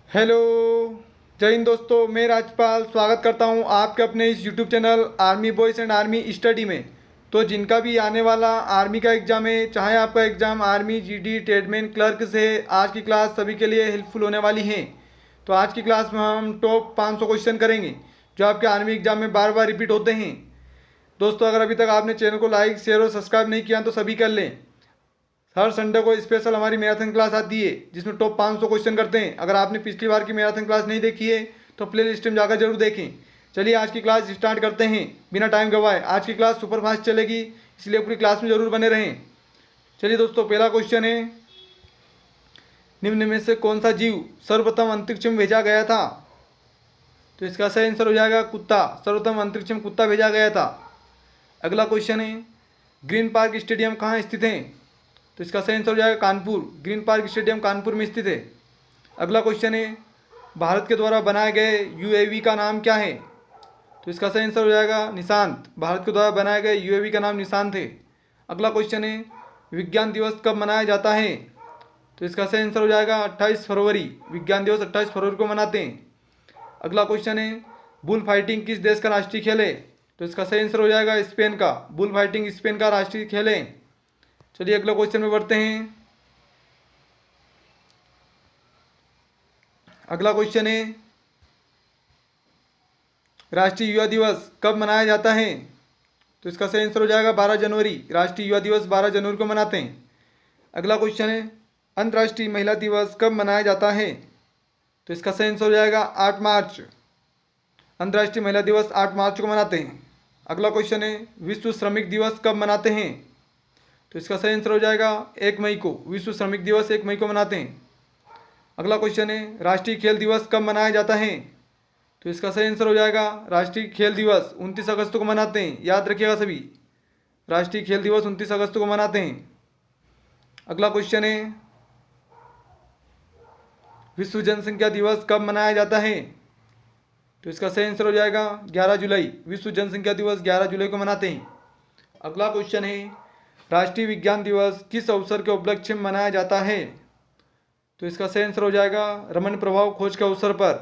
Hello. जय हिंद दोस्तों, मैं राजपाल स्वागत करता हूं आपके अपने इस YouTube channel army boys and army study में। तो जिनका भी आने वाला आर्मी का एग्ज़ाम है, चाहे आपका exam army GD tradesman clerk से है, आज की क्लास सभी के लिए हेल्पफुल होने वाली है। तो आज की क्लास में हम टॉप 500 क्वेश्चन करेंगे जो आपके आर्मी एग्ज़ाम में बार बार रिपीट होते हैं। दोस्तों, अगर अभी तक आपने चैनल को लाइक शेयर और सब्सक्राइब नहीं किया तो सभी कर लें। हर संडे को स्पेशल हमारी मैराथन क्लास आती है जिसमें टॉप 500 क्वेश्चन करते हैं। अगर आपने पिछली बार की मैराथन क्लास नहीं देखी है तो प्ले लिस्ट में जाकर जरूर देखें। चलिए आज की क्लास स्टार्ट करते हैं बिना टाइम गवाए। आज की क्लास सुपर फास्ट चलेगी, इसलिए पूरी क्लास में जरूर बने रहें। चलिए दोस्तों, पहला क्वेश्चन है, निम्न में से कौन सा जीव सर्वप्रथम अंतरिक्ष में भेजा गया था? तो इसका सही आंसर हो जाएगा कुत्ता। सर्वप्रथम अंतरिक्ष में कुत्ता भेजा गया था। अगला क्वेश्चन है, ग्रीन पार्क स्टेडियम कहाँ स्थित है? तो इसका सही आंसर हो जाएगा Kanpur. Green park stadium Kanpur में स्थित है। अगला क्वेश्चन है, भारत के द्वारा बनाए गए यूएवी का नाम क्या है? तो इसका सही आंसर हो जाएगा निशांत। भारत के द्वारा बनाए गए यूएवी का नाम निशांत है। अगला क्वेश्चन है, विज्ञान दिवस कब मनाया जाता है? तो इसका सही आंसर हो जाएगा 28 फरवरी। विज्ञान दिवस 28 फरवरी को मनाते हैं। अगला क्वेश्चन है, बुल फाइटिंग किस देश का राष्ट्रीय खेल है? तो इसका सही आंसर हो जाएगा स्पेन का। बुल फाइटिंग स्पेन का राष्ट्रीय खेल है। चलिए अगला क्वेश्चन में बढ़ते हैं। अगला क्वेश्चन है, राष्ट्रीय युवा दिवस कब मनाया जाता है? तो इसका सही आंसर हो जाएगा 12 जनवरी। राष्ट्रीय युवा दिवस 12 जनवरी को मनाते हैं। अगला क्वेश्चन है, अंतर्राष्ट्रीय महिला दिवस कब मनाया जाता है? तो इसका सही आंसर हो जाएगा 8 मार्च। अंतर्राष्ट्रीय महिला दिवस 8 मार्च को मनाते हैं। अगला क्वेश्चन है, विश्व श्रमिक दिवस कब मनाते हैं? तो इसका सही आंसर हो जाएगा 1 मई को। विश्व श्रमिक दिवस 1 मई को मनाते हैं। अगला क्वेश्चन है, राष्ट्रीय खेल दिवस कब मनाया जाता है? तो इसका सही आंसर हो जाएगा राष्ट्रीय खेल दिवस 29 अगस्त को मनाते हैं। याद रखिएगा सभी, राष्ट्रीय खेल दिवस 29 अगस्त को मनाते हैं। अगला क्वेश्चन है, विश्व जनसंख्या दिवस कब मनाया जाता है? तो इसका सही आंसर हो जाएगा 11 जुलाई। विश्व जनसंख्या दिवस 11 जुलाई को मनाते हैं। अगला क्वेश्चन है, राष्ट्रीय विज्ञान दिवस किस अवसर के उपलक्ष्य में मनाया जाता है? तो इसका सही आंसर हो जाएगा रमन प्रभाव खोज के अवसर पर।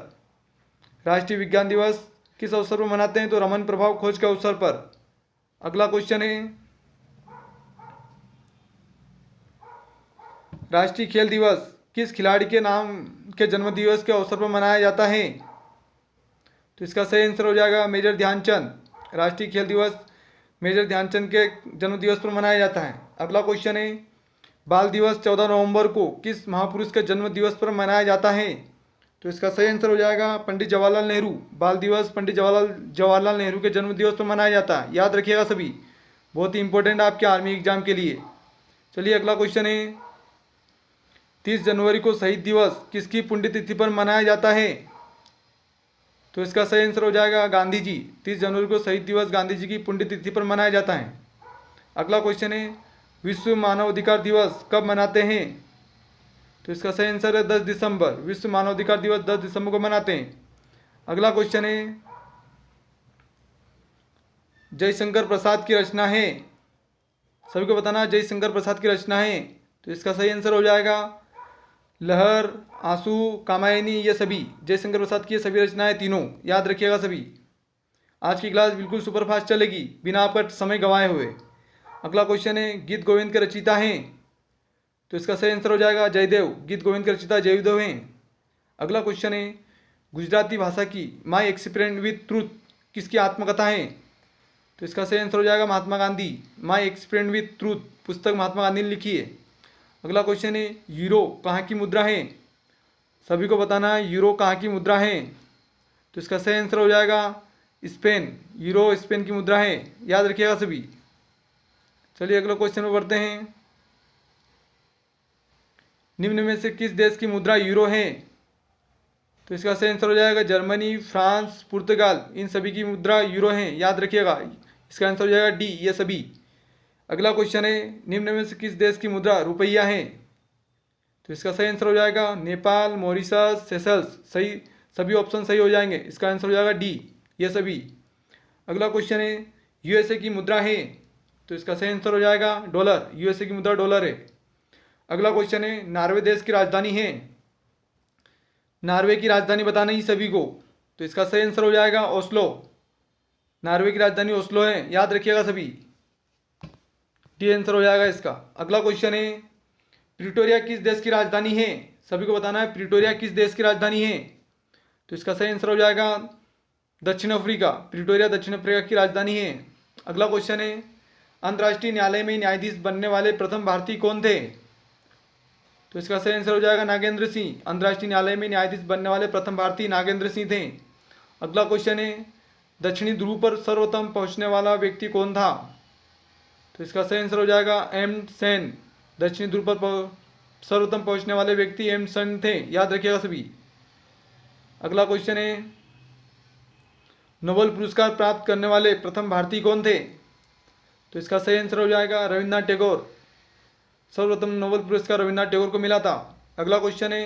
राष्ट्रीय विज्ञान दिवस किस अवसर पर मनाते हैं? तो रमन प्रभाव खोज के अवसर पर। अगला क्वेश्चन है, राष्ट्रीय खेल दिवस किस खिलाड़ी के नाम के जन्मदिवस के अवसर पर मनाया जाता है? तो इसका सही आंसर हो जाएगा मेजर ध्यानचंद। राष्ट्रीय खेल दिवस मेजर ध्यानचंद के जन्मदिवस पर मनाया जाता है। अगला क्वेश्चन है, बाल दिवस 14 नवंबर को किस महापुरुष के जन्म दिवस पर मनाया जाता है? तो इसका सही आंसर हो जाएगा पंडित जवाहरलाल नेहरू। बाल दिवस पंडित जवाहरलाल नेहरू के जन्म दिवस पर मनाया जाता है। याद रखिएगा सभी, बहुत ही इंपॉर्टेंट है आपके आर्मी एग्जाम के लिए। चलिए अगला क्वेश्चन है, 30 जनवरी को शहीद दिवस किसकी पुण्यतिथि पर मनाया जाता है? तो इसका सही आंसर हो जाएगा गांधी जी। 30 जनवरी को शहीद दिवस गांधी जी की पुण्यतिथि पर मनाया जाता है। अगला क्वेश्चन है, विश्व मानवाधिकार दिवस कब मनाते हैं? तो इसका सही आंसर है 10 दिसंबर। विश्व मानवाधिकार दिवस 10 दिसंबर को मनाते हैं। अगला क्वेश्चन है, जयशंकर प्रसाद की रचना है। सभी को बताना जयशंकर प्रसाद की रचना है। तो इसका सही आंसर हो जाएगा लहर, आंसू, कामायनी, ये सभी जयशंकर प्रसाद की ये सभी रचनाएं तीनों। याद रखिएगा सभी। आज की क्लास बिल्कुल सुपर फास्ट चलेगी बिना आपका समय गंवाए हुए। अगला क्वेश्चन है, गीत गोविंद के रचयिता हैं। तो इसका सही आंसर हो जाएगा जयदेव। गीत गोविंद के रचयिता जयदेव हैं। अगला क्वेश्चन है, गुजराती भाषा की माई एक्सपेरिमेंट विथ ट्रूथ किसकी आत्मकथा है? तो इसका सही आंसर हो जाएगा Mahatma Gandhi. My Experiment with Truth पुस्तक महात्मा गांधी ने लिखी है। अगला क्वेश्चन है, यूरो कहाँ की मुद्रा है? सभी को बताना है यूरो कहाँ की मुद्रा है। तो इसका सही आंसर हो जाएगा स्पेन। यूरो स्पेन की मुद्रा है। याद रखिएगा सभी। चलिए अगला क्वेश्चन में बढ़ते हैं, निम्न में से किस देश की मुद्रा यूरो है? तो इसका सही आंसर हो जाएगा जर्मनी, फ्रांस, पुर्तगाल, इन सभी की मुद्रा यूरो है। याद रखिएगा, इसका आंसर हो जाएगा डी, ये सभी। अगला क्वेश्चन है, निम्न में से किस देश की मुद्रा रुपया है? तो इसका सही आंसर हो जाएगा नेपाल, मॉरिशस, सेशल्स। सही, सभी ऑप्शन सही हो जाएंगे। इसका आंसर हो जाएगा डी, ये सभी। अगला क्वेश्चन है, यूएसए की मुद्रा है। तो इसका सही आंसर हो जाएगा डॉलर। यूएसए की मुद्रा डॉलर है। अगला क्वेश्चन है, नॉर्वे देश की राजधानी है। नॉर्वे की राजधानी बताना ही सभी को, तो इसका सही आंसर हो जाएगा ओस्लो। नॉर्वे की राजधानी ओस्लो है, याद रखिएगा सभी। डी आंसर हो जाएगा इसका। अगला क्वेश्चन है, प्रिटोरिया किस देश की राजधानी है? सभी को बताना है प्रिटोरिया किस देश की राजधानी है, तो इसका सही आंसर हो जाएगा दक्षिण अफ्रीका। प्रिटोरिया दक्षिण अफ्रीका की राजधानी है। अगला क्वेश्चन है, अंतर्राष्ट्रीय न्यायालय में न्यायाधीश बनने वाले प्रथम भारतीय कौन थे? तो इसका सही आंसर हो जाएगा नागेंद्र सिंह। अंतर्राष्ट्रीय न्यायालय में न्यायाधीश बनने वाले प्रथम भारतीय नागेंद्र सिंह थे। अगला क्वेश्चन है, दक्षिणी ध्रुव पर सर्वप्रथम पहुंचने वाला व्यक्ति कौन था? तो इसका सही आंसर हो जाएगा एम सेन। दक्षिणी ध्रुव पर सर्वप्रथम पहुंचने वाले व्यक्ति एम सेन थे, याद रखिएगा सभी। अगला क्वेश्चन है, नोबेल पुरस्कार प्राप्त करने वाले प्रथम भारतीय कौन थे? तो इसका सही आंसर हो जाएगा रविन्द्रनाथ टैगोर। सर्वप्रथम नोबेल पुरस्कार रविन्द्रनाथ टैगोर को मिला था। अगला क्वेश्चन है,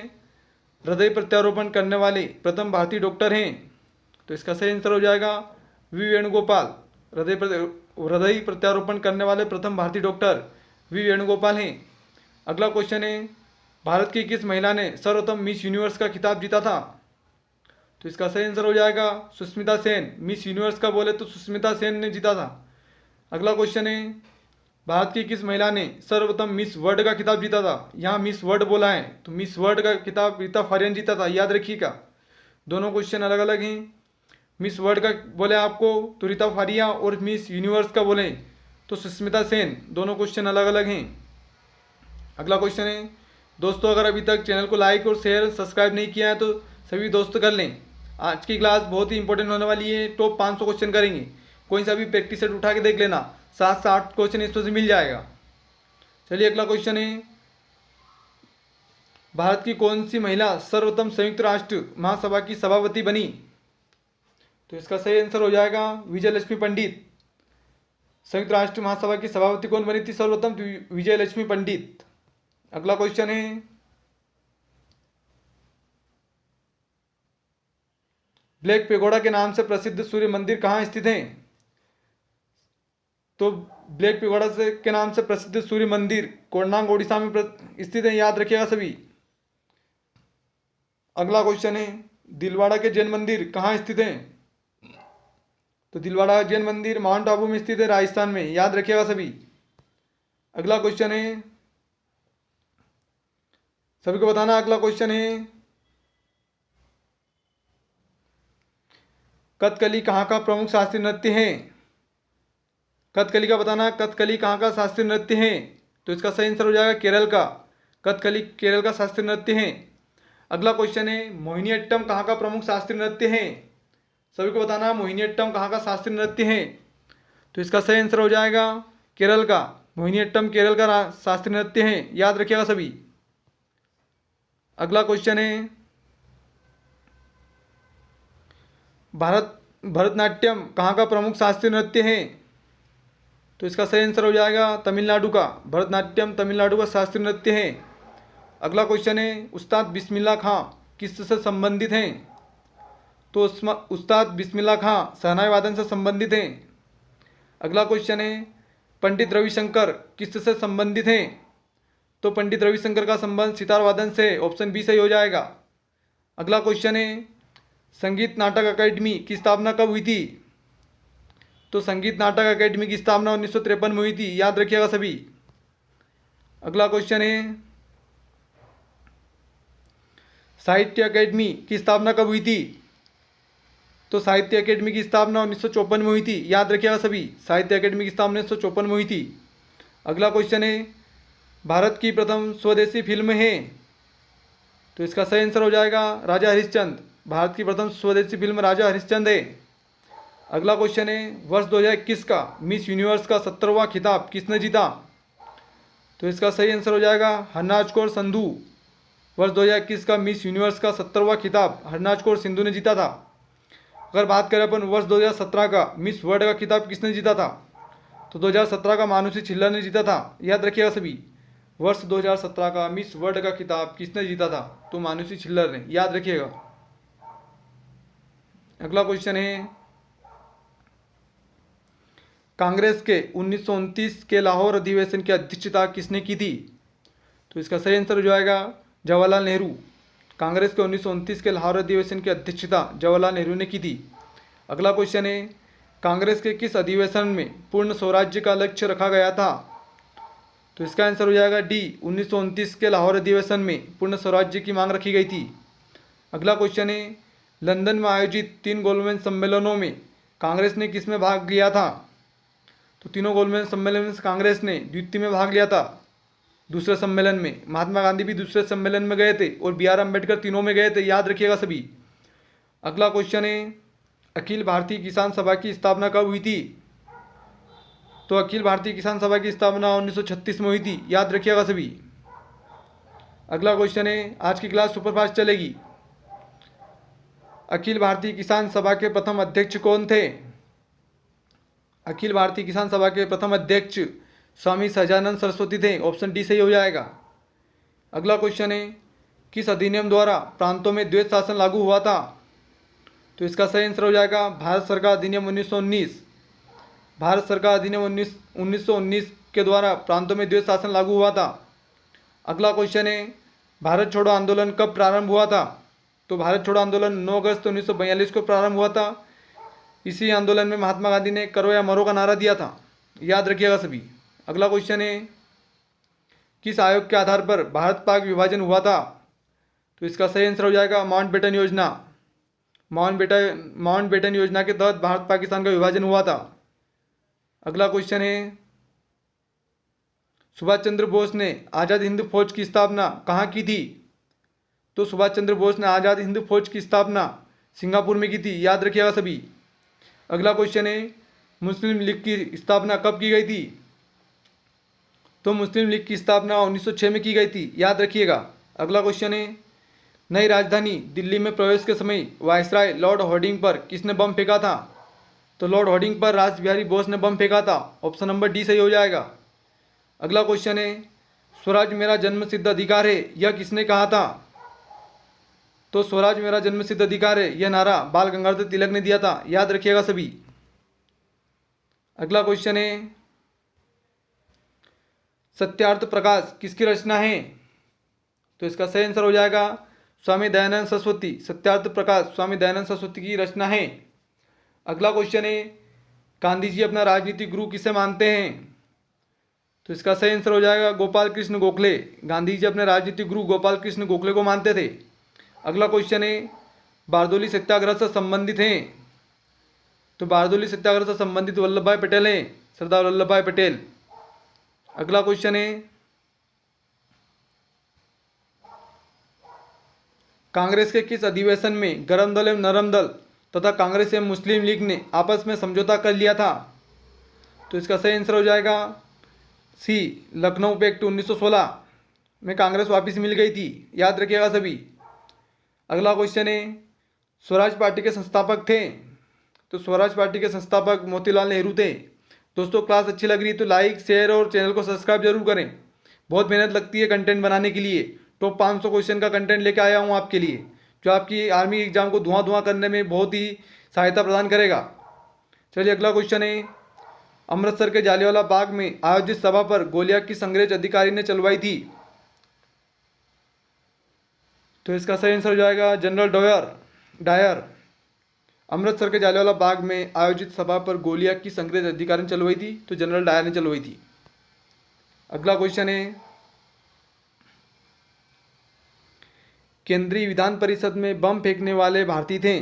हृदय प्रत्यारोपण करने वाले प्रथम भारतीय डॉक्टर हैं? तो इसका सही आंसर हो जाएगा वी वेणुगोपाल। हृदय प्रत्यारोपण करने वाले प्रथम भारतीय डॉक्टर वी वेणुगोपाल हैं। अगला क्वेश्चन है, भारत की किस महिला ने सर्वप्रथम मिस यूनिवर्स का खिताब जीता था? तो इसका सही आंसर हो जाएगा सुष्मिता सेन। मिस यूनिवर्स का बोले तो सुष्मिता सेन ने जीता था। अगला क्वेश्चन है, भारत की किस महिला ने सर्वप्रथम मिस वर्ल्ड का खिताब जीता था? यहाँ मिस वर्ल्ड बोला है, तो मिस वर्ल्ड का खिताब रीता फारिया जीता था, याद रखिएगा। दोनों क्वेश्चन अलग अलग हैं। मिस वर्ल्ड का बोले आपको तो रीता फारिया, और मिस यूनिवर्स का बोले तो सुष्मिता सेन। दोनों क्वेश्चन अलग अलग हैं। अगला क्वेश्चन है, दोस्तों अगर अभी तक चैनल को लाइक और शेयर सब्सक्राइब नहीं किया है तो सभी दोस्त कर लें। आज की क्लास बहुत ही इंपॉर्टेंट होने वाली है। टॉप 500 क्वेश्चन करेंगे। कोई सा भी प्रैक्टिस सेट उठा के देख लेना, 7 से 8 क्वेश्चन इसमें से मिल जाएगा। चलिए अगला क्वेश्चन है, भारत की कौन सी महिला सर्वप्रथम संयुक्त राष्ट्र महासभा की सभापति बनी? तो इसका सही आंसर हो जाएगा विजय लक्ष्मी पंडित। संयुक्त राष्ट्र महासभा की सभापति कौन बनी थी सर्वप्रथम? तो विजय लक्ष्मी पंडित। अगला क्वेश्चन है, ब्लैक पेगोडा के नाम से प्रसिद्ध सूर्य मंदिर कहाँ स्थित है? तो ब्लैक पेगोडा से के नाम से प्रसिद्ध सूर्य मंदिर कोणार्क ओडिशा में स्थित है, याद रखिएगा सभी। अगला क्वेश्चन है, दिलवाड़ा के जैन मंदिर कहाँ स्थित है? तो दिलवाड़ा जैन मंदिर माउंट आबू में स्थित है, राजस्थान में, याद रखिएगा सभी। अगला क्वेश्चन है, सभी को बताना। अगला क्वेश्चन है, कथकली कहाँ का प्रमुख शास्त्रीय नृत्य है? कथकली का बताना, कथकली कहाँ का शास्त्रीय नृत्य है? तो इसका सही आंसर हो जाएगा केरल का। कथकली केरल का शास्त्रीय नृत्य है। अगला क्वेश्चन है, मोहिनीअट्टम कहाँ का प्रमुख शास्त्रीय नृत्य है? सभी को बताना मोहिनीअट्टम कहाँ का शास्त्रीय नृत्य है? तो इसका सही आंसर हो जाएगा केरल का। मोहिनीअट्टम केरल का शास्त्रीय नृत्य है, याद रखिएगा सभी। अगला क्वेश्चन है, भरतनाट्यम कहाँ का प्रमुख शास्त्रीय नृत्य है? तो इसका सही आंसर हो जाएगा तमिलनाडु का। भरतनाट्यम तमिलनाडु का शास्त्रीय नृत्य है। अगला क्वेश्चन है, उस्ताद बिस्मिल्लाह खां किससे संबंधित हैं? तो उस्ताद बिस्मिल्लाह खां शहनाई वादन से संबंधित हैं। अगला क्वेश्चन है, पंडित रविशंकर किससे संबंधित हैं? तो पंडित रविशंकर का संबंध सितार वादन से, ऑप्शन बी सही हो जाएगा। अगला क्वेश्चन है, संगीत नाटक अकेडमी की स्थापना कब हुई थी? तो संगीत नाटक अकेडमी की स्थापना 1953 में हुई थी, याद रखिएगा सभी। अगला क्वेश्चन है, साहित्य अकेडमी की स्थापना कब हुई थी? तो साहित्य अकेडमी की स्थापना 1954 में हुई थी, याद रखिएगा सभी। साहित्य अकेडमी की स्थापना 1954 में हुई थी। अगला क्वेश्चन है, भारत की प्रथम स्वदेशी फिल्म है? तो इसका सही आंसर हो जाएगा राजा हरिश्चंद्र। भारत की प्रथम स्वदेशी फिल्म राजा हरिश्चंद्र है। अगला क्वेश्चन है, वर्ष 2021 का मिस यूनिवर्स का 17वां खिताब किसने जीता? तो इसका सही आंसर हो जाएगा हरनाज कौर संधू। वर्ष 2021 का मिस यूनिवर्स का 17वां खिताब हरनाज कौर सिंधु ने जीता था। अगर बात करें अपन वर्ष 2017 का मिस वर्ल्ड का खिताब किसने जीता था? तो 2017 का मानुषी छिल्लर ने जीता था, याद रखिएगा सभी। वर्ष 2017 का मिस वर्ल्ड का खिताब किसने जीता था? तो मानुषी छिल्लर ने, याद रखिएगा। अगला क्वेश्चन है, कांग्रेस के 1929 के लाहौर अधिवेशन की अध्यक्षता किसने की थी? तो इसका सही आंसर हो जाएगा जवाहरलाल नेहरू। कांग्रेस के 1929 के लाहौर अधिवेशन की अध्यक्षता जवाहरलाल नेहरू ने की थी। अगला क्वेश्चन है, कांग्रेस के किस अधिवेशन में पूर्ण स्वराज्य का लक्ष्य रखा गया था? तो इसका आंसर हो जाएगा डी, 1929 के लाहौर अधिवेशन में पूर्ण स्वराज्य की मांग रखी गई थी। अगला क्वेश्चन है, लंदन में आयोजित 3 गोलमेज सम्मेलनों में कांग्रेस ने किस में भाग लिया था? तो तीनों गोलमेज सम्मेलन में कांग्रेस ने द्वितीय में भाग लिया था। दूसरे सम्मेलन में महात्मा गांधी भी दूसरे सम्मेलन में गए थे और बी आर अम्बेडकर तीनों में गए थे, याद रखिएगा सभी। अगला क्वेश्चन है, अखिल भारतीय किसान सभा की स्थापना कब हुई थी? तो अखिल भारतीय किसान सभा की स्थापना 1936 में हुई थी, याद रखिएगा सभी। अगला क्वेश्चन है, आज की क्लास सुपरफास्ट चलेगी। अखिल भारतीय किसान सभा के प्रथम अध्यक्ष कौन थे? अखिल भारतीय किसान सभा के प्रथम अध्यक्ष स्वामी सहजानंद सरस्वती थे, ऑप्शन डी सही हो जाएगा। अगला क्वेश्चन है, किस अधिनियम द्वारा प्रांतों में द्वैत शासन लागू हुआ था? तो इसका सही आंसर हो जाएगा भारत सरकार अधिनियम 1919। भारत सरकार अधिनियम 1919 के द्वारा प्रांतों में द्वैत शासन लागू हुआ था। अगला क्वेश्चन है, भारत छोड़ो आंदोलन कब प्रारंभ हुआ था? तो भारत छोड़ो आंदोलन 9 अगस्त 1942 को प्रारंभ हुआ था। इसी आंदोलन में महात्मा गांधी ने करो या मरो का नारा दिया था, याद रखिएगा सभी। अगला क्वेश्चन है, किस आयोग के आधार पर भारत पाक विभाजन हुआ था? तो इसका सही आंसर हो जाएगा माउंटबेटन योजना। माउंटबेटन योजना के तहत भारत पाकिस्तान का विभाजन हुआ था। अगला क्वेश्चन है, सुभाष चंद्र बोस ने आज़ाद हिंद फौज की स्थापना कहाँ की थी? तो सुभाष चंद्र बोस ने आज़ाद हिंद फौज की स्थापना सिंगापुर में की थी, याद रखिएगा सभी। अगला क्वेश्चन है, मुस्लिम लीग की स्थापना कब की गई थी? तो मुस्लिम लीग की स्थापना 1906 में की गई थी, याद रखिएगा। अगला क्वेश्चन है, नई राजधानी दिल्ली में प्रवेश के समय वायसराय लॉर्ड हॉर्डिंग पर किसने बम फेंका था? तो लॉर्ड हॉर्डिंग पर रास बिहारी बोस ने बम फेंका था, ऑप्शन नंबर डी सही हो जाएगा। अगला क्वेश्चन है, स्वराज मेरा जन्मसिद्ध अधिकार है, यह किसने कहा था? तो स्वराज मेरा जन्मसिद्ध अधिकार है, यह नारा बाल गंगाधर तिलक ने दिया था, याद रखिएगा सभी। अगला क्वेश्चन है, सत्यार्थ प्रकाश किसकी रचना है? तो इसका सही आंसर हो जाएगा स्वामी दयानंद सरस्वती। सत्यार्थ प्रकाश स्वामी दयानंद सरस्वती की रचना है। अगला क्वेश्चन है, गांधी जी अपना राजनीतिक गुरु किसे मानते हैं? तो इसका सही आंसर हो जाएगा गोपाल कृष्ण गोखले। गांधी जी अपने राजनीतिक गुरु गोपाल कृष्ण गोखले को मानते थे। अगला क्वेश्चन है, बारदोली सत्याग्रह से संबंधित हैं? तो बारदोली सत्याग्रह से संबंधित वल्लभ भाई पटेल हैं, सरदार वल्लभ भाई पटेल। अगला क्वेश्चन है, कांग्रेस के किस अधिवेशन में गरम दल एवं नरम दल तथा कांग्रेस एवं मुस्लिम लीग ने आपस में समझौता कर लिया था? तो इसका सही आंसर हो जाएगा सी, लखनऊ पैक्ट 1916 में कांग्रेस वापस मिल गई थी, याद रखिएगा सभी। अगला क्वेश्चन है, स्वराज पार्टी के संस्थापक थे? तो स्वराज पार्टी के संस्थापक मोतीलाल नेहरू थे। दोस्तों क्लास अच्छी लग रही है तो लाइक शेयर और चैनल को सब्सक्राइब जरूर करें। बहुत मेहनत लगती है कंटेंट बनाने के लिए। टॉप 500 क्वेश्चन का कंटेंट लेकर आया हूँ आपके लिए, जो आपकी आर्मी एग्जाम को धुआं करने में बहुत ही सहायता प्रदान करेगा। चलिए अगला क्वेश्चन है, अमृतसर के जालियांवाला बाग में आयोजित सभा पर गोलियां किस अंग्रेज अधिकारी ने चलवाई थी? तो इसका सही आंसर हो जाएगा जनरल डायर। अमृतसर के जालियांवाला बाग में आयोजित सभा पर गोलियां किस अंग्रेज अधिकारी ने चलवाई थी? तो जनरल डायर ने चलवाई थी। अगला क्वेश्चन है, केंद्रीय विधान परिषद में बम फेंकने वाले भारतीय थे?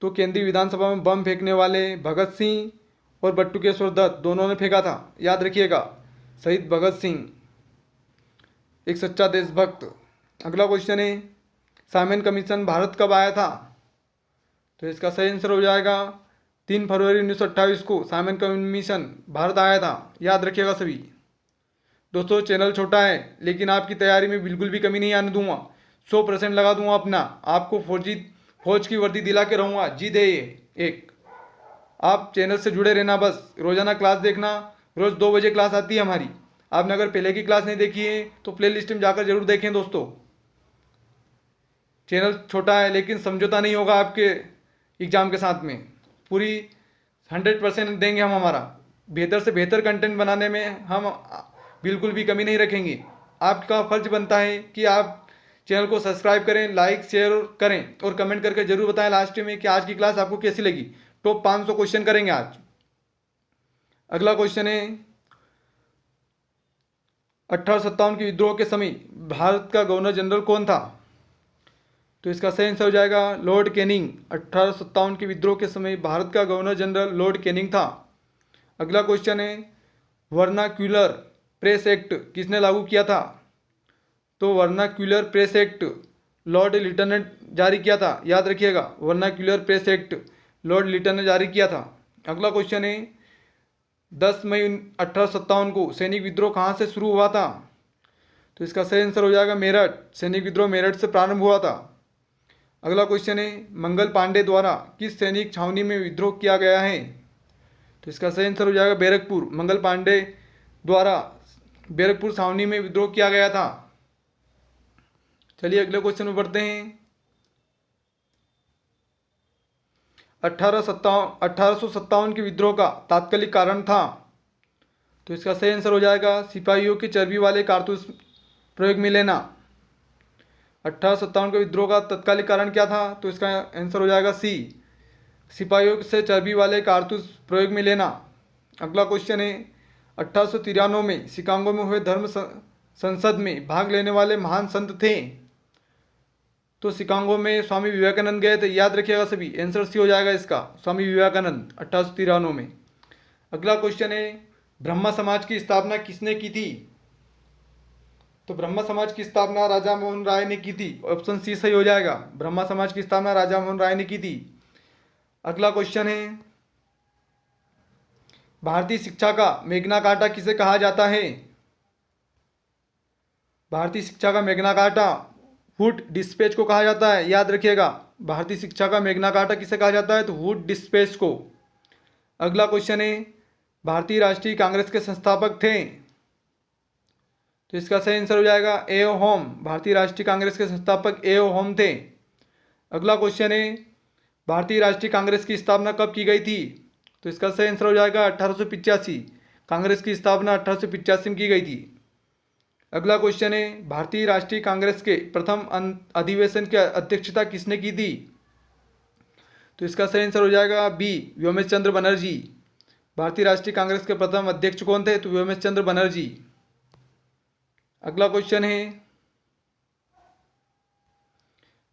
तो केंद्रीय विधानसभा में बम फेंकने वाले भगत सिंह और बटुकेश्वर दत्त दोनों ने फेंका था, याद रखिएगा। शहीद भगत सिंह एक सच्चा देशभक्त। अगला क्वेश्चन है, साइमन कमीशन भारत कब आया था? तो इसका सही आंसर हो जाएगा 3 फरवरी 1928 को साइमन कमीशन भारत आया था, याद रखिएगा सभी। दोस्तों चैनल छोटा है लेकिन आपकी तैयारी में बिल्कुल भी कमी नहीं आने दूंगा। 100% लगा दूंगा अपना, आपको फौज की वर्दी दिला के रहूँगा। जी दे एक। आप चैनल से जुड़े रहना, बस रोजाना क्लास देखना। रोज़ 2 बजे क्लास आती है हमारी। आपने अगर पहले की क्लास नहीं देखी है तो प्ले लिस्ट में जाकर जरूर देखें दोस्तों। चैनल छोटा है लेकिन समझौता नहीं होगा आपके एग्ज़ाम के साथ में। पूरी 100% देंगे हम हमारा। बेहतर से बेहतर कंटेंट बनाने में हम बिल्कुल भी कमी नहीं रखेंगे। आपका फर्ज बनता है कि आप चैनल को सब्सक्राइब करें, लाइक शेयर करें और कमेंट करके जरूर बताएं लास्ट में कि आज की क्लास आपको कैसी लगी। टॉप 500 क्वेश्चन करेंगे आज। अगला क्वेश्चन है 1857 के विद्रोह के समय भारत का गवर्नर जनरल कौन था? तो इसका सही आंसर हो जाएगा लॉर्ड कैनिंग। 1857 के विद्रोह के समय भारत का गवर्नर जनरल लॉर्ड कैनिंग था। अगला क्वेश्चन है वर्नाक्यूलर प्रेस एक्ट किसने लागू किया था? तो vernacular press act Lord Lytton ने जारी किया था। याद रखिएगा, vernacular press act Lord Lytton ने जारी किया था। अगला क्वेश्चन है 10 मई 1857 को सैनिक विद्रोह कहाँ से शुरू हुआ था? तो इसका सही आंसर हो जाएगा मेरठ। सैनिक विद्रोह मेरठ से प्रारंभ हुआ था। अगला क्वेश्चन है मंगल पांडे द्वारा किस सैनिक छावनी में विद्रोह किया गया है? तो इसका सही आंसर हो जाएगा बैरकपुर। मंगल पांडे द्वारा बैरकपुर छावनी में विद्रोह किया गया था। चलिए अगले क्वेश्चन में बढ़ते हैं। 1857 के विद्रोह का तात्कालिक कारण था? तो इसका सही आंसर हो जाएगा सिपाहियों के चर्बी वाले कारतूस प्रयोग में लेना। 1857 के विद्रोह का तत्कालिक कारण क्या था? तो इसका आंसर हो जाएगा सी, सिपाहियों से चर्बी वाले कारतूस प्रयोग में लेना। अगला क्वेश्चन है 1893 में शिकागो में हुए धर्म संसद में भाग लेने वाले महान संत थे? तो शिकागो में स्वामी विवेकानंद गए थे। याद रखिएगा सभी, आंसर सी हो जाएगा इसका, स्वामी विवेकानंद 1893 में। अगला क्वेश्चन है ब्रह्मा समाज की स्थापना किसने की थी? तो ब्रह्मा समाज की स्थापना राजा मोहन राय ने की थी। ऑप्शन सी सही हो जाएगा, ब्रह्मा समाज की स्थापना राजा मोहन राय ने की थी। अगला क्वेश्चन है भारतीय शिक्षा का मैग्ना कार्टा किसे कहा जाता है? भारतीय शिक्षा का मैग्ना कार्टा वुड डिस्पैच को कहा जाता है। याद रखिएगा, भारतीय शिक्षा का मैग्ना कार्टा किसे कहा जाता है? तो वुड डिस्पैच को। अगला क्वेश्चन है भारतीय राष्ट्रीय कांग्रेस के संस्थापक थे? तो इसका सही आंसर हो जाएगा ए.ओ. होम। भारतीय राष्ट्रीय कांग्रेस के संस्थापक ए.ओ. होम थे। अगला क्वेश्चन है भारतीय राष्ट्रीय कांग्रेस की स्थापना कब की गई थी? तो इसका सही आंसर हो जाएगा 1885। कांग्रेस की स्थापना 1885 में की गई थी। अगला क्वेश्चन है भारतीय राष्ट्रीय कांग्रेस के प्रथम अधिवेशन की अध्यक्षता किसने की थी? तो इसका सही आंसर हो जाएगा बी, व्योमेश चंद्र बनर्जी। भारतीय राष्ट्रीय कांग्रेस के प्रथम अध्यक्ष कौन थे? तो व्योमेश चंद्र बनर्जी। अगला क्वेश्चन है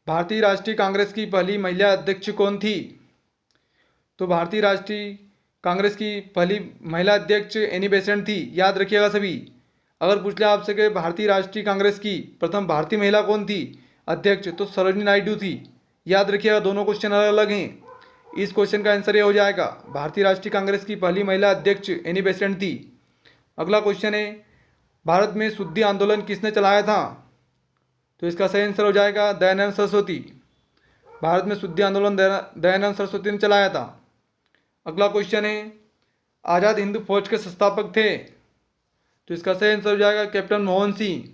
भारतीय राष्ट्रीय कांग्रेस की पहली महिला अध्यक्ष कौन थी? तो भारतीय राष्ट्रीय कांग्रेस की पहली महिला अध्यक्ष एनी बेसेंट थी। याद रखिएगा सभी, अगर पूछ लिया आपसे कि भारतीय राष्ट्रीय कांग्रेस की प्रथम भारतीय महिला कौन थी अध्यक्ष, तो सरोजिनी नायडू थी। याद रखिएगा, दोनों क्वेश्चन अलग अलग हैं। इस क्वेश्चन का आंसर ये हो जाएगा भारतीय राष्ट्रीय कांग्रेस की पहली महिला अध्यक्ष एनी बेसेंट थी। अगला क्वेश्चन है भारत में शुद्धि आंदोलन किसने चलाया था? तो इसका सही आंसर हो जाएगा दयानंद सरस्वती। भारत में शुद्धि आंदोलन दयानंद सरस्वती ने चलाया था। अगला क्वेश्चन है आज़ाद हिंद फौज के संस्थापक थे? तो इसका सही आंसर हो जाएगा कैप्टन मोहन सिंह।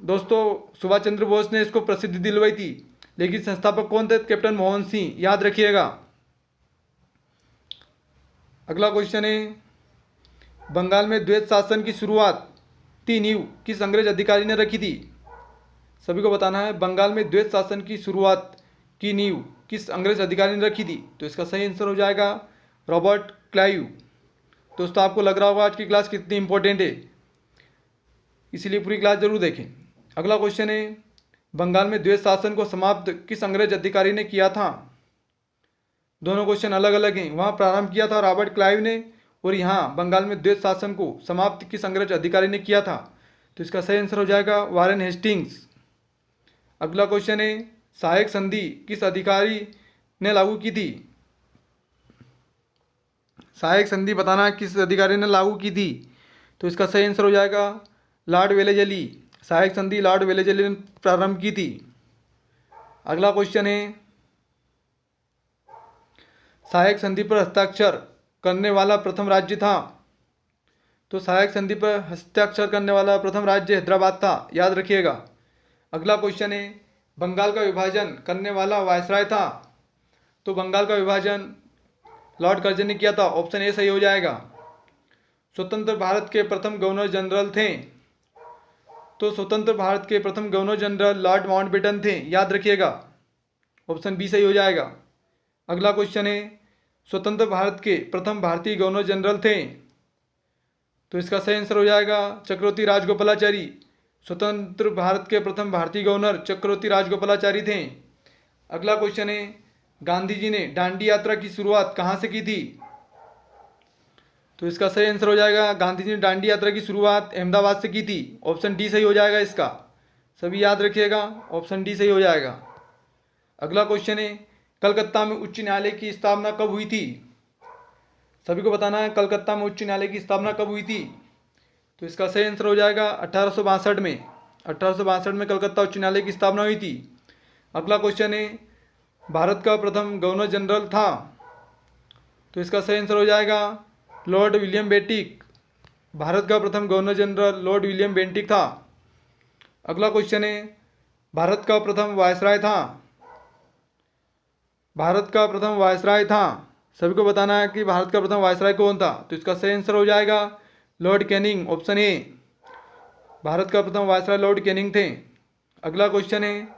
दोस्तों सुभाष चंद्र बोस ने इसको प्रसिद्धि दिलवाई थी, लेकिन संस्थापक कौन थे? कैप्टन मोहन सिंह। याद रखिएगा। अगला क्वेश्चन है बंगाल में द्वैत शासन की शुरुआत की नींव किस अंग्रेज अधिकारी ने रखी थी? सभी को बताना है, बंगाल में द्वैत शासन की शुरुआत की नींव किस अंग्रेज अधिकारी ने रखी थी? तो इसका सही आंसर हो जाएगा रॉबर्ट क्लाइव। दोस्तों आपको लग रहा होगा आज की क्लास कितनी इंपॉर्टेंट है, इसीलिए पूरी क्लास जरूर देखें। अगला क्वेश्चन है बंगाल में द्वैत शासन को समाप्त किस अंग्रेज अधिकारी ने किया था? दोनों क्वेश्चन अलग अलग हैं। वहाँ प्रारंभ किया था रॉबर्ट क्लाइव ने, और यहाँ बंगाल में द्वैत शासन को समाप्त किस अंग्रेज अधिकारी ने किया था? तो इसका सही आंसर हो जाएगा वारेन हेस्टिंग्स। अगला क्वेश्चन है सहायक संधि किस अधिकारी ने लागू की थी? सहायक संधि बताना किस अधिकारी ने लागू की थी? तो इसका सही आंसर हो जाएगा लॉर्ड वेलेजली। सहायक संधि लॉर्ड वेलेजली ने प्रारंभ की थी। अगला क्वेश्चन है सहायक संधि पर हस्ताक्षर करने वाला प्रथम राज्य था? तो सहायक संधि पर हस्ताक्षर करने वाला प्रथम राज्य हैदराबाद था। याद रखिएगा। अगला क्वेश्चन है बंगाल का विभाजन करने वाला वायसराय था? तो बंगाल का विभाजन लॉर्ड कर्जन ने किया था। ऑप्शन ए सही हो जाएगा। स्वतंत्र भारत के प्रथम गवर्नर जनरल थे? तो स्वतंत्र भारत के प्रथम गवर्नर जनरल लॉर्ड माउंटबेटन थे, याद रखिएगा। ऑप्शन बी सही हो जाएगा। अगला क्वेश्चन है, स्वतंत्र भारत के प्रथम भारतीय गवर्नर जनरल थे, तो इसका सही आंसर हो जाएगा चक्रवर्ती राजगोपालाचारी। स्वतंत्र भारत के प्रथम भारतीय गवर्नर चक्रवर्ती राजगोपालाचारी थे। अगला क्वेश्चन है, गांधी जी ने दांडी यात्रा की शुरुआत कहाँ से की थी, तो इसका सही आंसर हो जाएगा गांधी जी ने दांडी यात्रा की शुरुआत अहमदाबाद से की थी। ऑप्शन डी सही हो जाएगा इसका, सभी याद रखिएगा, ऑप्शन डी सही हो जाएगा। अगला क्वेश्चन है, कलकत्ता में उच्च न्यायालय की स्थापना कब हुई थी, सभी को बताना है कलकत्ता में उच्च न्यायालय की स्थापना कब हुई थी, तो इसका सही आंसर हो जाएगा 1862 में। 1862 में कलकत्ता उच्च न्यायालय की स्थापना हुई थी। अगला क्वेश्चन है, भारत का प्रथम गवर्नर जनरल था, तो इसका सही आंसर हो जाएगा लॉर्ड विलियम बेंटिक। भारत का प्रथम governor general Lord William Bentinck था। अगला क्वेश्चन है, भारत का प्रथम वायसराय था, भारत का प्रथम वायसराय था, सभी को बताना है कि भारत का प्रथम वायसराय कौन था, तो इसका सही आंसर हो जाएगा Lord Canning. Option A, Bharat का प्रथम वायसराय लॉर्ड कैनिंग थे। अगला क्वेश्चन है,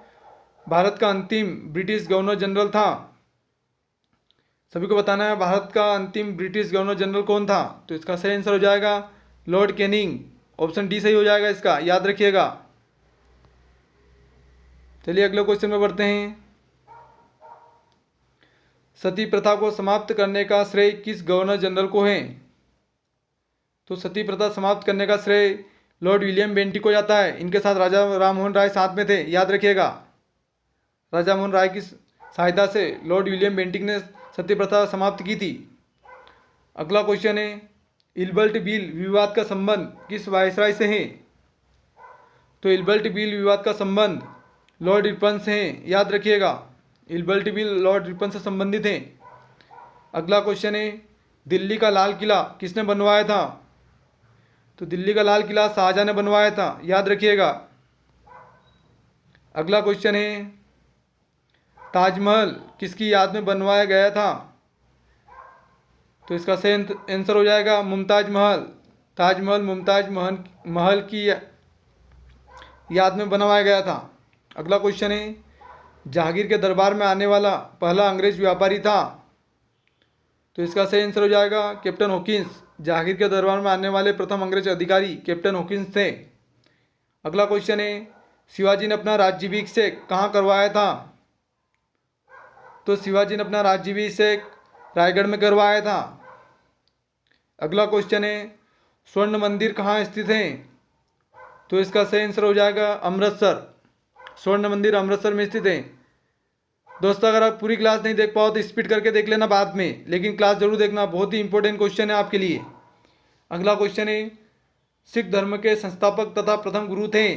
भारत का अंतिम ब्रिटिश गवर्नर जनरल था, सभी को बताना है भारत का अंतिम ब्रिटिश गवर्नर जनरल कौन था, तो इसका सही आंसर हो जाएगा लॉर्ड कैनिंग। ऑप्शन डी सही हो जाएगा इसका, याद रखिएगा। चलिए अगले क्वेश्चन में बढ़ते हैं। सती प्रथा को समाप्त करने का श्रेय किस गवर्नर जनरल को है, तो सती प्रथा समाप्त करने का श्रेय लॉर्ड विलियम बेंटिक को जाता है। इनके साथ राजा राममोहन राय साथ में थे, याद रखिएगा। राजा मोहन राय की सहायता से लॉर्ड विलियम बेंटिक ने सती प्रथा समाप्त की थी। अगला क्वेश्चन है, इल्बर्ट बिल विवाद का संबंध किस वायसराय से है, तो इल्बर्ट बिल विवाद का संबंध लॉर्ड रिपन से है, याद रखिएगा। इल्बर्ट बिल लॉर्ड रिपन से संबंधित हैं। अगला क्वेश्चन है, दिल्ली का लाल किला किसने बनवाया था, तो दिल्ली का लाल किला शाहजहां ने बनवाया था, याद रखिएगा। अगला क्वेश्चन है, ताजमहल किसकी याद में बनवाया गया था, तो इसका सही आंसर हो जाएगा मुमताज महल। ताजमहल मुमताज महल की याद में बनवाया गया था। अगला क्वेश्चन है, जहांगीर के दरबार में आने वाला पहला अंग्रेज व्यापारी था, तो इसका सही आंसर हो जाएगा कैप्टन हॉकिंस। जहांगीर के दरबार में आने वाले प्रथम अंग्रेज अधिकारी कैप्टन हॉकिंस थे। अगला क्वेश्चन है, शिवाजी ने अपना राज्याभिषेक कहाँ करवाया था, तो शिवाजी ने अपना राज्याभिषेक रायगढ़ में करवाया था। अगला क्वेश्चन है, स्वर्ण मंदिर कहाँ स्थित है, तो इसका सही आंसर हो जाएगा अमृतसर। स्वर्ण मंदिर अमृतसर में स्थित है। दोस्तों अगर आप पूरी क्लास नहीं देख पाओ तो स्पीड करके देख लेना बाद में, लेकिन क्लास जरूर देखना, बहुत ही इंपॉर्टेंट क्वेश्चन है आपके लिए। अगला क्वेश्चन है, सिख धर्म के संस्थापक तथा प्रथम गुरु थे,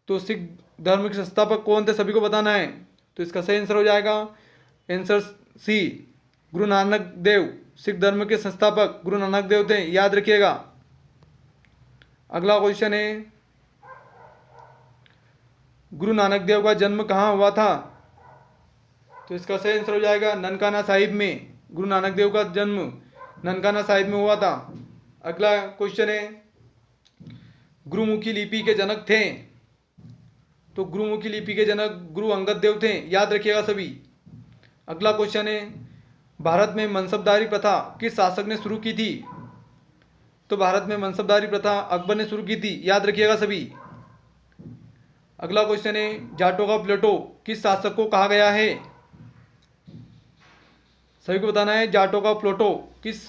तो सिख धर्म के संस्थापक कौन थे, सभी को बताना है, तो इसका सही आंसर हो जाएगा आंसर सी, गुरु नानक देव। सिख धर्म के संस्थापक गुरु नानक देव थे, याद रखिएगा। अगला क्वेश्चन है, गुरु नानक देव का जन्म कहाँ हुआ था, तो इसका सही आंसर हो जाएगा ननकाना साहिब में। गुरु नानक देव का जन्म ननकाना साहिब में हुआ था। अगला क्वेश्चन है, गुरुमुखी लिपि के जनक थे, तो गुरुमुखी लिपि के जनक गुरु अंगद देव थे, याद रखिएगा सभी। अगला क्वेश्चन है, भारत में मनसबदारी प्रथा किस शासक ने शुरू की थी, तो भारत में मनसबदारी प्रथा अकबर ने शुरू की थी, याद रखिएगा सभी। अगला क्वेश्चन है, जाटों का प्लेटो किस शासक को कहा गया है, सभी को बताना है जाटों का प्लेटो किस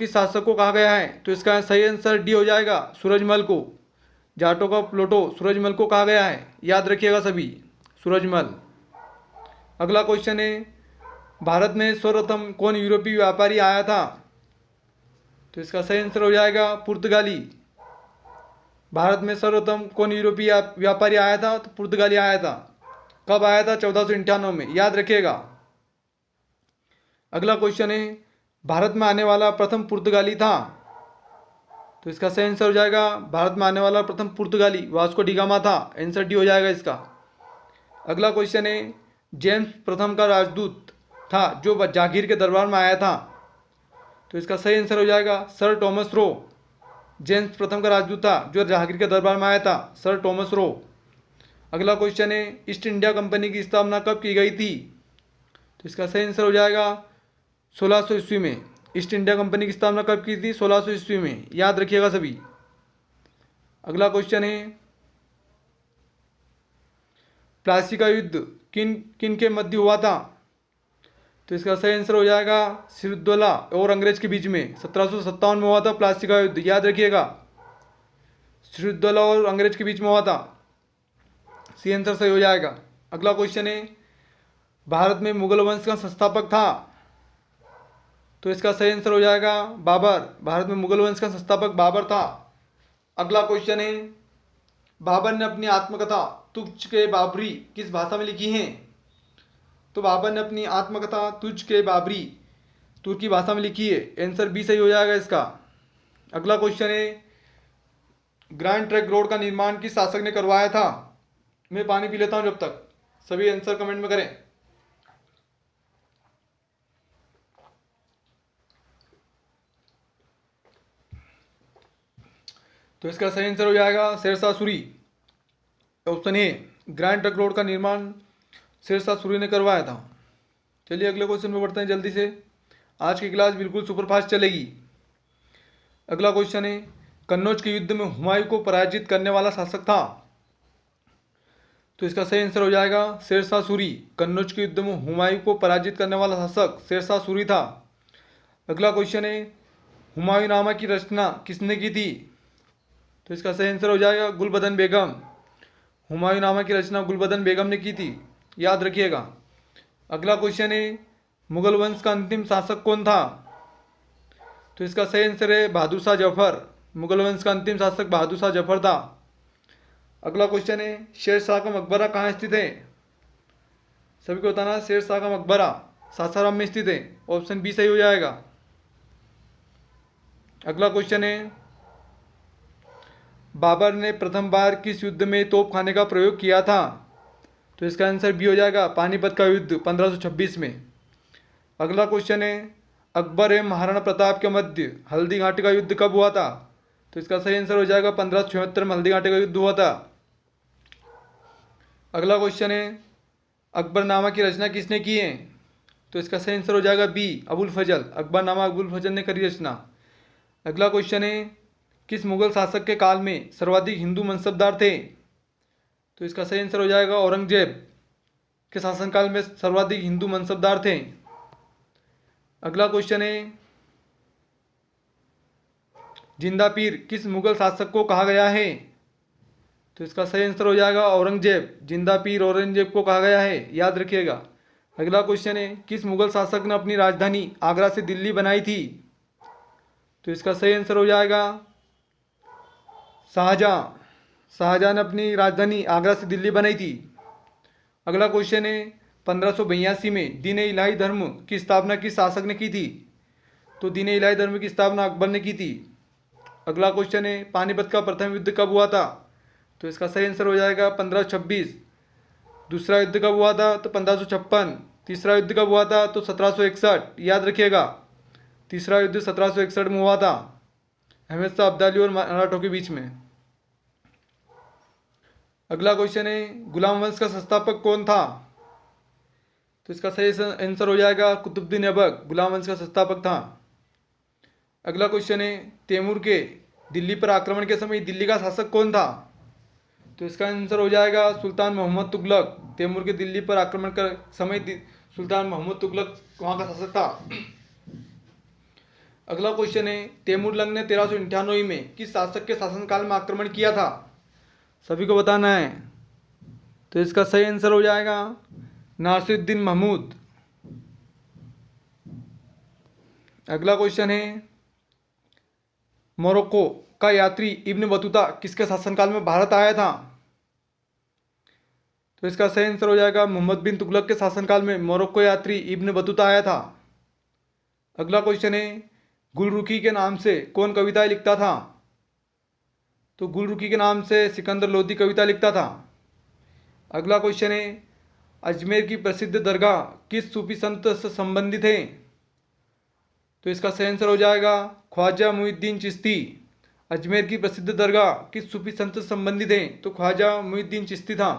शासक को कहा गया है, तो इसका सही आंसर डी हो जाएगा सूरजमल को। जाटों का प्लेटो सूरजमल को कहा गया है, याद रखिएगा सभी, सूरजमल। अगला क्वेश्चन है, भारत में सर्वप्रथम कौन यूरोपीय व्यापारी आया था, तो इसका सही आंसर हो जाएगा पुर्तगाली। भारत में सर्वप्रथम कौन यूरोपीय व्यापारी आया था, तो पुर्तगाली आया था। कब आया था, 1498 में, याद रखिएगा। अगला क्वेश्चन है, भारत में आने वाला प्रथम पुर्तगाली था, तो इसका सही आंसर हो जाएगा भारत में आने वाला प्रथम पुर्तगाली वास्को डी गामा था, आंसर डी हो जाएगा इसका। अगला क्वेश्चन है, जेम्स प्रथम का राजदूत था जो जहांगीर के दरबार में आया था, तो इसका सही आंसर हो जाएगा सर टॉमस रो। जेम्स प्रथम का राजदूत था जो जहांगीर के दरबार में आया था? Sir Thomas Roe. अगला क्वेश्चन है, ईस्ट इंडिया कंपनी की स्थापना कब की गई थी? तो इसका सही आंसर हो जाएगा 1600 ईस्वी में। ईस्ट इंडिया कंपनी की स्थापना कब की थी? 1600 ईस्वी में, याद रखिएगा सभी। अगला क्वेश्चन है, प्लासी का युद्ध किन किन के मध्य हुआ था? तो इसका सही आंसर हो जाएगा सिरुद्दौला और अंग्रेज के बीच में 1757 में हुआ था प्लासी का युद्ध, याद रखिएगा। सिरुद्दौला और अंग्रेज के बीच में हुआ था, सी आंसर सही हो जाएगा। अगला क्वेश्चन है, भारत में मुगल वंश का संस्थापक था? तो इसका सही आंसर हो जाएगा बाबर। भारत में मुगल वंश का संस्थापक बाबर था। अगला क्वेश्चन है, बाबर ने अपनी आत्मकथा तुझ के बाबरी किस भाषा में लिखी है? तो बाबर ने अपनी आत्मकथा तुझ के बाबरी तुर्की भाषा में लिखी है, आंसर बी सही हो जाएगा इसका। अगला क्वेश्चन है, ग्रैंड ट्रंक रोड का निर्माण किस शासक ने करवाया था? मैं पानी पी लेता हूं जब तक, सभी आंसर कमेंट में करें। तो इसका सही आंसर हो जाएगा Sher Shah Suri. Option A, grand trunk road का निर्माण शेरशाह सूरी ने करवाया था। चलिए अगले क्वेश्चन में बढ़ते हैं जल्दी से, आज की क्लास बिल्कुल सुपरफास्ट चलेगी। अगला क्वेश्चन है, कन्नौज के युद्ध में हुमायूं को पराजित करने वाला शासक था? तो इसका सही आंसर हो जाएगा शेरशाह सूरी। कन्नौज के युद्ध में हुमायूं को पराजित करने वाला शासक शेरशाह सूरी था। अगला क्वेश्चन है, हुमायूंनामा की रचना किसने की थी? तो इसका सही आंसर हो जाएगा गुलबदन बेगम। हुमायूंनामा की रचना गुलबदन बेगम ने की थी, याद रखिएगा। अगला क्वेश्चन है, मुगल वंश का अंतिम शासक कौन था? तो इसका सही आंसर है बहादुर शाह जफर। मुगल वंश का अंतिम शासक बहादुर शाह जफर था। अगला क्वेश्चन है, शेर शाह का मकबरा कहाँ स्थित है? सभी को बताना, शेर शाह का मकबरा सासाराम में स्थित है, ऑप्शन बी सही हो जाएगा। अगला क्वेश्चन है, बाबर ने प्रथम बार किस युद्ध में तोपखाने का प्रयोग किया था? तो इसका आंसर बी हो जाएगा पानीपत का युद्ध 1526 में। अगला क्वेश्चन है, अकबर एवं महाराणा प्रताप के मध्य हल्दी घाटी का युद्ध कब हुआ था? तो इसका सही आंसर हो जाएगा 1576 में हल्दी घाटी का युद्ध हुआ था। अगला क्वेश्चन है, अकबरनामा की रचना किसने की है? तो इसका सही आंसर हो जाएगा बी अबुल फजल। अकबरनामा अबुल फजल ने करी रचना। अगला क्वेश्चन है, किस मुगल शासक के काल में सर्वाधिक हिंदू मनसबदार थे? तो इसका सही आंसर हो जाएगा औरंगजेब के शासनकाल में सर्वाधिक हिंदू मनसबदार थे। अगला क्वेश्चन है, जिंदा पीर किस मुगल शासक को कहा गया है? तो इसका सही आंसर हो जाएगा औरंगजेब। जिंदा पीर औरंगजेब को कहा गया है, याद रखिएगा। अगला क्वेश्चन है, किस मुगल शासक ने अपनी राजधानी आगरा से दिल्ली बनाई थी? तो इसका सही आंसर हो जाएगा शाहजहां। शाहजहां ने अपनी राजधानी आगरा से दिल्ली बनाई थी। अगला क्वेश्चन है, 1582 में दीन इलाही धर्म की स्थापना किस शासक ने की थी? तो दीन इलाही धर्म की स्थापना अकबर ने की थी। अगला क्वेश्चन है, पानीपत का प्रथम युद्ध कब हुआ था? तो इसका सही आंसर हो जाएगा 1526। दूसरा युद्ध कब हुआ था? तो 1556। तीसरा युद्ध कब हुआ था? तो 1761, याद रखिएगा। तीसरा युद्ध 1761 में हुआ था, अहमद शाह अब्दाली और मराठों के बीच में। अगला क्वेश्चन है, गुलाम वंश का संस्थापक कौन था? तो इसका सही आंसर हो जाएगा कुतुबुद्दीन ऐबक गुलाम वंश का संस्थापक था। अगला क्वेश्चन है, तैमूर के दिल्ली पर आक्रमण के समय दिल्ली का शासक कौन था? तो इसका आंसर हो जाएगा सुल्तान मोहम्मद तुगलक। तैमूर के दिल्ली पर आक्रमण का समय सुल्तान मोहम्मद तुगलक वहाँ का शासक था। अगला क्वेश्चन है, तैमूरलंग ने 1398 में किस शासक के शासनकाल में आक्रमण किया था? सभी को बताना है। तो इसका सही आंसर हो जाएगा नासिरुद्दीन महमूद। अगला क्वेश्चन है, मोरक्को का यात्री इब्न बतूता किसके शासनकाल में भारत आया था? तो इसका सही आंसर हो जाएगा मोहम्मद बिन तुगलक के शासनकाल में मोरक्को यात्री इब्न बतूता आया था। अगला क्वेश्चन है, गुलरुखी के नाम से कौन कविताएं लिखता था? तो गुलरुखी के नाम से सिकंदर लोदी कविता लिखता था। अगला क्वेश्चन है, अजमेर की प्रसिद्ध दरगाह किस सूफी संत से संबंधित है? तो इसका सही आंसर हो जाएगा ख्वाजा मुइनुद्दीन चिश्ती। अजमेर की प्रसिद्ध दरगाह किस सूफी संत से संबंधित है? तो ख्वाजा मुइनुद्दीन चिश्ती था।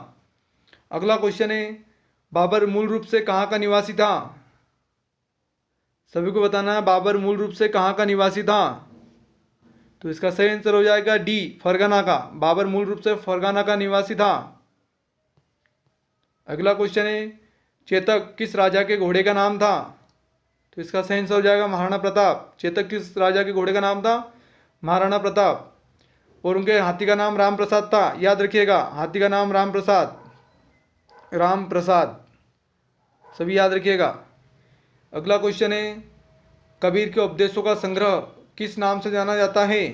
अगला क्वेश्चन है, बाबर मूल रूप से कहाँ का निवासी था? सभी को बताना है बाबर मूल रूप से कहाँ का निवासी था। तो इसका सही आंसर हो जाएगा डी, फरगाना का। बाबर मूल रूप से फरगाना का निवासी था। अगला क्वेश्चन है, चेतक किस राजा के घोड़े का नाम था? तो इसका सही आंसर हो जाएगा महाराणा प्रताप। चेतक किस राजा के घोड़े का नाम था? महाराणा प्रताप। और उनके हाथी का नाम राम प्रसाद था, याद रखिएगा, हाथी का नाम राम प्रसाद, राम प्रसाद, सभी याद रखिएगा। अगला क्वेश्चन है, कबीर के उपदेशों का संग्रह किस नाम से जाना जाता है?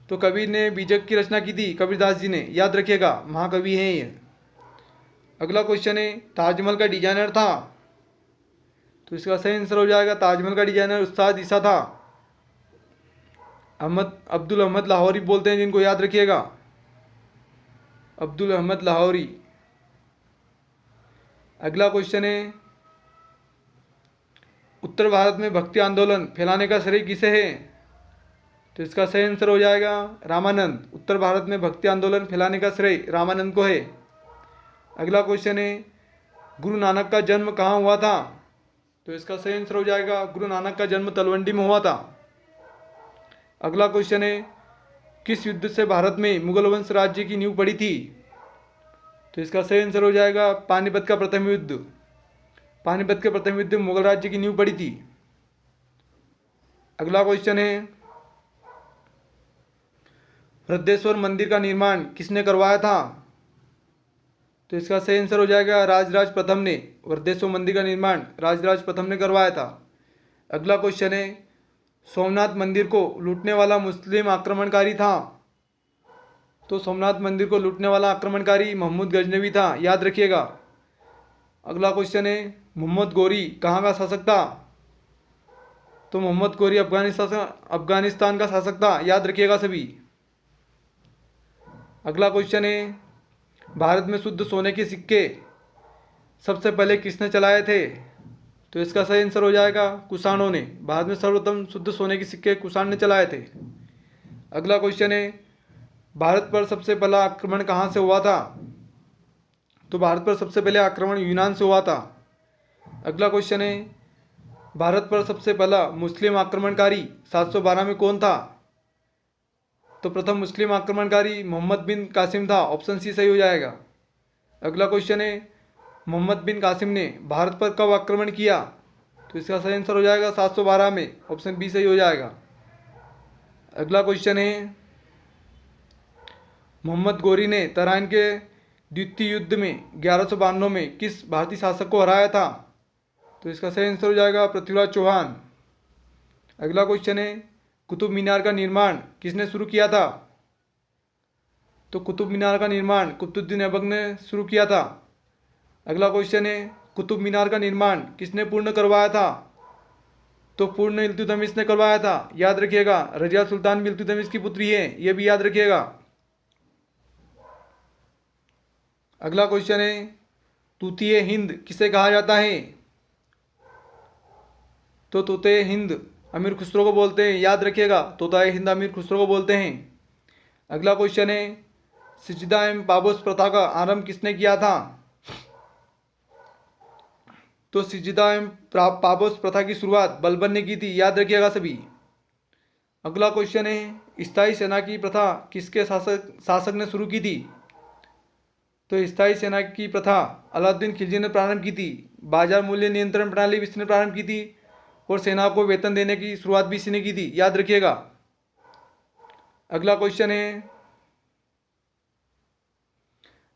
तो कबीर ने बीजक की रचना की थी, कबीरदास जी ने, याद रखिएगा, महाकवि हैं ये। अगला क्वेश्चन है, ताजमहल का डिजाइनर था? तो इसका सही आंसर हो जाएगा, ताजमहल का डिजाइनर उस्ताद ईसा था। अब्दुल अहमद लाहौरी बोलते हैं जिनको, याद रखिएगा, अब्दुल अहमद लाहौरी। अगला क्वेश्चन है, उत्तर भारत में भक्ति आंदोलन फैलाने का श्रेय किसे है? तो इसका सही आंसर हो जाएगा रामानंद। उत्तर भारत में भक्ति आंदोलन फैलाने का श्रेय रामानंद को है। अगला क्वेश्चन है, गुरु नानक का जन्म कहाँ हुआ था? तो इसका सही आंसर हो जाएगा, गुरु नानक का जन्म तलवंडी में हुआ था। अगला क्वेश्चन है, किस युद्ध से भारत में मुगल वंश राज्य की नींव पड़ी थी? तो इसका सही आंसर हो जाएगा पानीपत का प्रथम युद्ध। पानीपत के प्रथम युद्ध में मुगल राज्य की नींव पड़ी थी। अगला क्वेश्चन है, वृद्धेश्वर मंदिर का निर्माण किसने करवाया था? तो इसका सही आंसर हो जाएगा राजराज प्रथम ने। वृद्धेश्वर मंदिर का निर्माण राजराज प्रथम ने करवाया था। अगला क्वेश्चन है, सोमनाथ मंदिर को लूटने वाला मुस्लिम आक्रमणकारी था? तो सोमनाथ मंदिर को लूटने वाला आक्रमणकारी मोहम्मद गजनवी था, याद रखिएगा। अगला क्वेश्चन है, मोहम्मद गोरी कहाँ का शासक था? तो मोहम्मद गोरी अफगानिस्तान का शासक था, याद रखिएगा सभी। अगला क्वेश्चन है, भारत में शुद्ध सोने के सिक्के सबसे पहले किसने चलाए थे? तो इसका सही आंसर हो जाएगा कुषाणों ने। भारत में सर्वप्रथम शुद्ध सोने के सिक्के कुषाण ने चलाए थे। अगला क्वेश्चन है, भारत पर सबसे पहला आक्रमण कहाँ से हुआ था? तो भारत पर सबसे पहले आक्रमण यूनान से हुआ था। अगला क्वेश्चन है, भारत पर सबसे पहला मुस्लिम आक्रमणकारी 712 में कौन था? तो प्रथम मुस्लिम आक्रमणकारी मोहम्मद बिन कासिम था, ऑप्शन सी सही हो जाएगा। अगला क्वेश्चन है, मोहम्मद बिन कासिम ने भारत पर कब आक्रमण किया? तो इसका सही आंसर हो जाएगा 712 में, ऑप्शन बी सही हो जाएगा। अगला क्वेश्चन है, मोहम्मद गोरी ने तराइन के द्वितीय युद्ध में 1192 में किस भारतीय शासक को हराया था? तो इसका सही आंसर हो जाएगा पृथ्वीराज चौहान। अगला क्वेश्चन है, कुतुब मीनार का निर्माण किसने शुरू किया था? तो कुतुब मीनार का निर्माण कुतुबुद्दीन ऐबक ने शुरू किया था। अगला क्वेश्चन है, कुतुब मीनार का निर्माण किसने पूर्ण करवाया था? तो पूर्ण इल्तुतमिश ने करवाया था, याद रखिएगा। रजिया सुल्तान भी इल्तुतमिश की पुत्री है, यह भी याद रखिएगा। अगला क्वेश्चन है, तूतीय हिंद किसे कहा जाता है? तो तूतीय हिंद अमीर खुसरो को बोलते हैं, याद रखिएगा, तूतीय हिंद अमीर खुसरो को बोलते हैं। अगला क्वेश्चन है, सिजदा एवं पाबोस प्रथा का आरंभ किसने किया था? तो सिजदा एवं पाबोस प्रथा की शुरुआत बलबन ने की थी, याद रखिएगा सभी। अगला क्वेश्चन है, स्थायी सेना की प्रथा किसके शासक ने शुरू की थी? तो स्थायी सेना की प्रथा अलाउद्दीन खिलजी ने प्रारंभ की थी। बाजार मूल्य नियंत्रण प्रणाली भी इसने प्रारंभ की थी और सेना को वेतन देने की शुरुआत भी इसने की थी, याद रखिएगा। अगला क्वेश्चन है,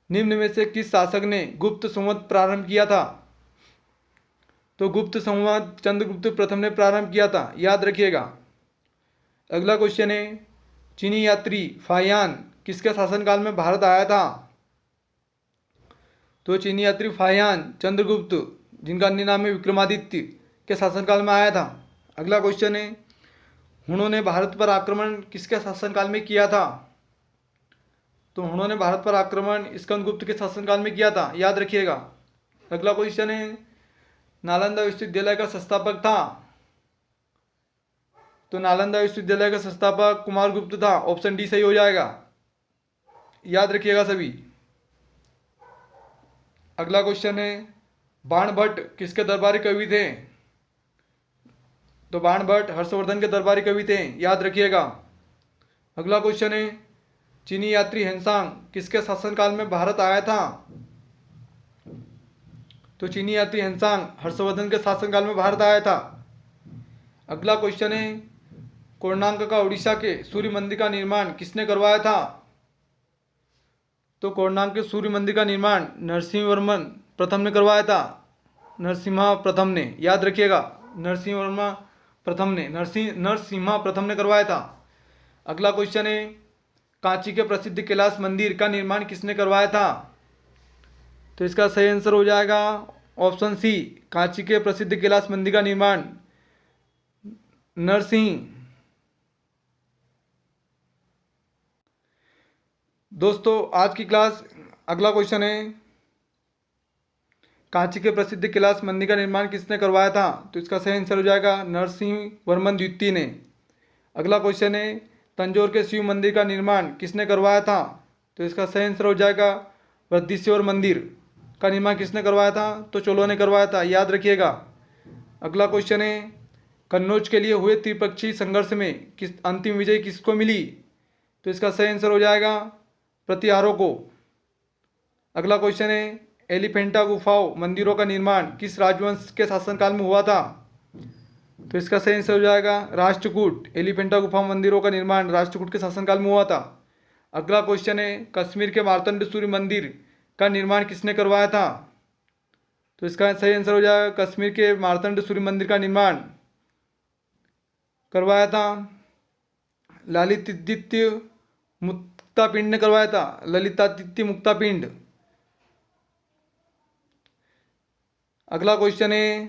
निम्न में से किस शासक ने गुप्त संवत प्रारंभ किया था? तो गुप्त संवत चंद्रगुप्त प्रथम ने प्रारंभ किया था, याद रखिएगा। अगला क्वेश्चन है, चीनी यात्री फाहियान किसके शासनकाल में भारत आया था? तो चीनी यात्री फाहियान चंद्रगुप्त, जिनका अन्य नाम है विक्रमादित्य, के शासनकाल में आया था। अगला क्वेश्चन है, हुनों ने भारत पर आक्रमण किसके शासनकाल में किया था? तो हुनों ने भारत पर आक्रमण स्कंदगुप्त के शासनकाल में किया था, याद रखिएगा। अगला क्वेश्चन है, नालंदा विश्वविद्यालय का संस्थापक था? तो नालंदा विश्वविद्यालय का संस्थापक कुमारगुप्त था। ऑप्शन डी सही हो जाएगा, याद रखिएगा सभी। अगला क्वेश्चन है, बाणभट्ट किसके दरबारी कवि थे? तो बाणभट्ट हर्षवर्धन के दरबारी कवि थे, याद रखिएगा। अगला क्वेश्चन है, चीनी यात्री हेनसांग किसके शासनकाल में भारत आया था? तो चीनी यात्री हेनसांग हर्षवर्धन के शासनकाल में भारत आया था। अगला क्वेश्चन है, कोणार्क का उड़ीसा के सूर्य मंदिर का निर्माण किसने करवाया था? तो कोणार्क के सूर्य मंदिर का निर्माण नरसिंहवर्मन प्रथम ने करवाया था। नरसिम्हा प्रथम ने, याद रखिएगा, नरसिंहवर्मा प्रथम ने, नरसिम्हा प्रथम ने करवाया था। अगला क्वेश्चन है, कांची के प्रसिद्ध कैलाश मंदिर का निर्माण किसने करवाया था? तो इसका सही आंसर हो जाएगा ऑप्शन सी, कांची के प्रसिद्ध कैलाश मंदिर का निर्माण नरसिंह। दोस्तों आज की क्लास, अगला क्वेश्चन है, कांची के प्रसिद्ध कैलाश मंदिर का निर्माण किसने करवाया था? तो इसका सही आंसर हो जाएगा नरसिंह वर्मन द्वितीय ने। अगला क्वेश्चन है, तंजौर के शिव मंदिर का निर्माण किसने करवाया था? तो इसका सही आंसर हो जाएगा बृहदीश्वर मंदिर का निर्माण किसने करवाया था? तो चोलों ने करवाया था, याद रखिएगा। अगला क्वेश्चन है, कन्नौज के लिए हुए त्रिपक्षीय संघर्ष में किस अंतिम विजय किसको मिली? तो इसका सही आंसर हो जाएगा प्रतिहारों को। अगला क्वेश्चन है, एलिफेंटा गुफाओं मंदिरों का निर्माण किस राजवंश के शासनकाल में हुआ था? तो इसका सही आंसर हो जाएगा राष्ट्रकूट। एलिफेंटा गुफा मंदिरों का निर्माण राष्ट्रकूट के शासनकाल में हुआ था। अगला क्वेश्चन है, कश्मीर के मार्तंड सूर्य मंदिर का निर्माण किसने करवाया था? तो इसका सही आंसर हो जाएगा कश्मीर के मार्तंड सूर्य मंदिर का निर्माण करवाया था ललितादित्य मुक्तापिंड ने करवाया था, ललितादित्य मुक्तापिंड। अगला क्वेश्चन है,